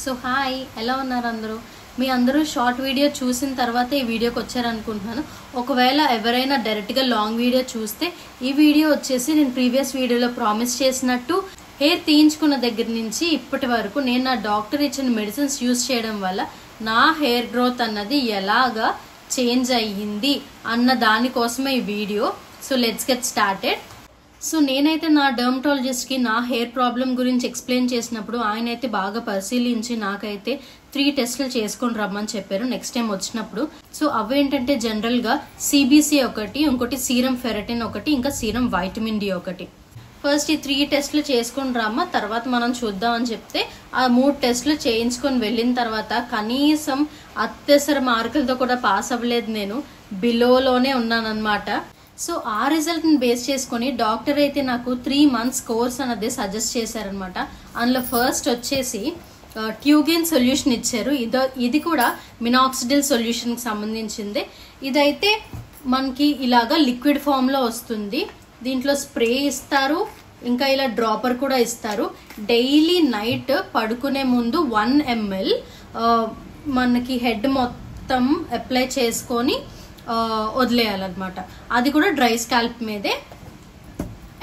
So hi, ఎలా ఉన్నారు అందరూ? మీ అందరూ షార్ట్ వీడియో చూసిన తర్వాత ఈ వీడియోకి వచ్చారనుకుంటున్నాను. ఒకవేళ ఎవరైనా డైరెక్ట్గా లాంగ్ వీడియో చూస్తే ఈ వీడియో వచ్చేసి నేను ప్రీవియస్ వీడియోలో ప్రామిస్ చేసినట్టు హెయిర్ తీయించుకున్న దగ్గర నుంచి ఇప్పటి వరకు నేను నా డాక్టర్ ఇచ్చిన మెడిసిన్స్ యూజ్ చేయడం వల్ల నా హెయిర్ గ్రోత్ అన్నది ఎలాగా చేంజ్ అయ్యింది అన్న దానికోసమే ఈ video. So let's get started. So నేనైతే నా డర్మటాలజిస్ట్కి నా హెయిర్ ప్రాబ్లం గురించి ఎక్స్ప్లెయిన్ చేసినప్పుడు ఆయన అయితే బాగా పరిశీలించి నాకైతే 3 టెస్టులు చేసుకొని రమ్మని చెప్పారు నెక్స్ట్ టైం వచ్చినప్పుడు. సో అవేంటంటే జనరల్గా సిబిసి ఒకటి, ఇంకోటి సీరం ఫెరటిన్ ఒకటి, ఇంకా సీరం వైటమిన్ డి ఒకటి. ఫస్ట్ ఈ 3 టెస్టులు చేసుకొని రమ్మ, తర్వాత మనం చూద్దాం అని చెప్తే ఆ 3 టెస్టులు చేయించుకొని వెళ్ళిన తర్వాత కనీసం అత్యవసర మార్కులతో కూడా పాస్ అవ్వలేదు, నేను బిలోలోనే ఉన్నానన్నమాట. సో ఆ రిజల్ట్ని బేస్ చేసుకొని డాక్టర్ అయితే నాకు 3 months కోర్స్ అన్నది సజెస్ట్ చేశారనమాట. అందులో ఫస్ట్ వచ్చేసి ట్యూగెన్ సొల్యూషన్ ఇచ్చారు. ఇది కూడా మినాక్సిడిల్ సొల్యూషన్కి సంబంధించింది. ఇదైతే మనకి ఇలాగా లిక్విడ్ ఫామ్లో వస్తుంది. దీంట్లో స్ప్రే ఇస్తారు, ఇంకా ఇలా డ్రాపర్ కూడా ఇస్తారు. డైలీ నైట్ పడుకునే ముందు 1 ml మనకి హెడ్ మొత్తం అప్లై చేసుకొని వదిలేయాలన్నమాట. అది కూడా డ్రై స్కాల్ప్ మీదే.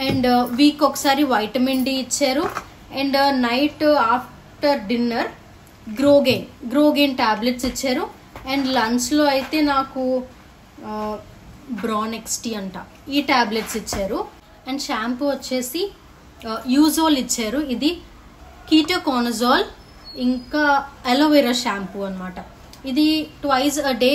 అండ్ వీక్ ఒకసారి వైటమిన్ డి ఇచ్చారు. And night after dinner Grogain tablets ఇచ్చారు. అండ్ లంచ్లో అయితే నాకు బ్రానెక్స్టీ అంట ఈ టాబ్లెట్స్ ఇచ్చారు. అండ్ షాంపూ వచ్చేసి యూజోల్ ఇచ్చారు. ఇది కీటోకోనజోల్ ఇంకా అలోవెరా షాంపూ అనమాట. ఇది ట్వైస్ అ డే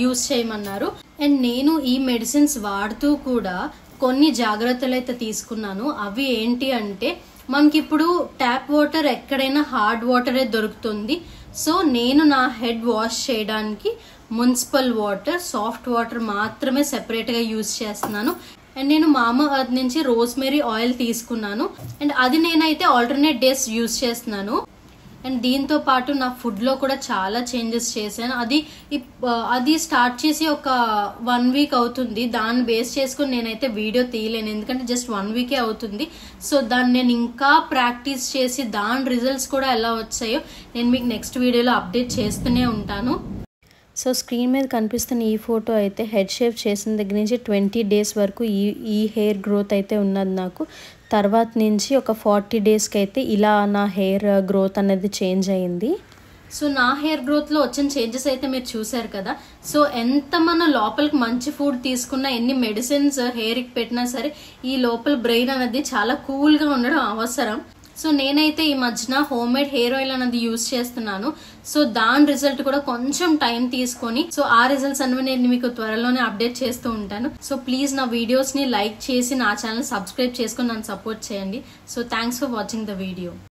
యూజ్ చేయమన్నారు. అండ్ నేను ఈ మెడిసిన్స్ వాడుతూ కూడా కొన్ని జాగ్రత్తలు అయితే తీసుకున్నాను. అవి ఏంటి అంటే మనకి ఇప్పుడు ట్యాప్ వాటర్ ఎక్కడైనా హార్డ్ వాటరే దొరుకుతుంది. సో నేను నా హెడ్ వాష్ చేయడానికి మున్సిపల్ వాటర్, సాఫ్ట్ వాటర్ మాత్రమే సెపరేట్గా యూజ్ చేస్తున్నాను. అండ్ నేను మామా ఎర్త్ నుంచి రోస్మెరీ ఆయిల్ తీసుకున్నాను. అండ్ అది నేనైతే ఆల్టర్నేట్ డేస్ యూజ్ చేస్తున్నాను. అండ్ దీంతో పాటు నా ఫుడ్లో కూడా చాలా చేంజెస్ చేశాను. అది స్టార్ట్ చేసి ఒక 1 week అవుతుంది. దాన్ని బేస్ చేసుకుని నేనైతే వీడియో తీయలేను, ఎందుకంటే జస్ట్ 1 week అవుతుంది. సో దాన్ని నేను ఇంకా ప్రాక్టీస్ చేసి దాని రిజల్ట్స్ కూడా ఎలా వచ్చాయో నేను మీకు నెక్స్ట్ వీడియోలో అప్డేట్ చేస్తూనే ఉంటాను. సో స్క్రీన్ మీద కనిపిస్తున్న ఈ ఫోటో అయితే హెడ్ షేవ్ చేసిన దగ్గర నుంచి 20 days వరకు ఈ హెయిర్ గ్రోత్ అయితే ఉన్నది నాకు. తర్వాత నుంచి ఒక 40 daysకి అయితే ఇలా నా హెయిర్ గ్రోత్ అనేది చేంజ్ అయ్యింది. సో నా హెయిర్ గ్రోత్లో వచ్చిన చేంజెస్ అయితే మీరు చూసారు కదా. సో ఎంత మన లోపలికి మంచి ఫుడ్ తీసుకున్నా, ఎన్ని మెడిసిన్స్ హెయిర్కి పెట్టినా సరే ఈ లోపల బ్రెయిన్ అనేది చాలా కూల్గా ఉండడం అవసరం. సో నేనైతే ఈ మధ్యన హోమ్ మేడ్ హెయిర్ ఆయిల్ అనేది యూజ్ చేస్తున్నాను. సో దాని రిజల్ట్ కూడా కొంచెం టైం తీసుకొని, సో ఆ రిజల్ట్స్ అనేవి నేను మీకు త్వరలోనే అప్డేట్ చేస్తూ ఉంటాను. సో ప్లీజ్ నా వీడియోస్ని లైక్ చేసి నా ఛానల్ సబ్స్క్రైబ్ చేసుకొని నన్ను సపోర్ట్ చేయండి. So thanks for watching the video.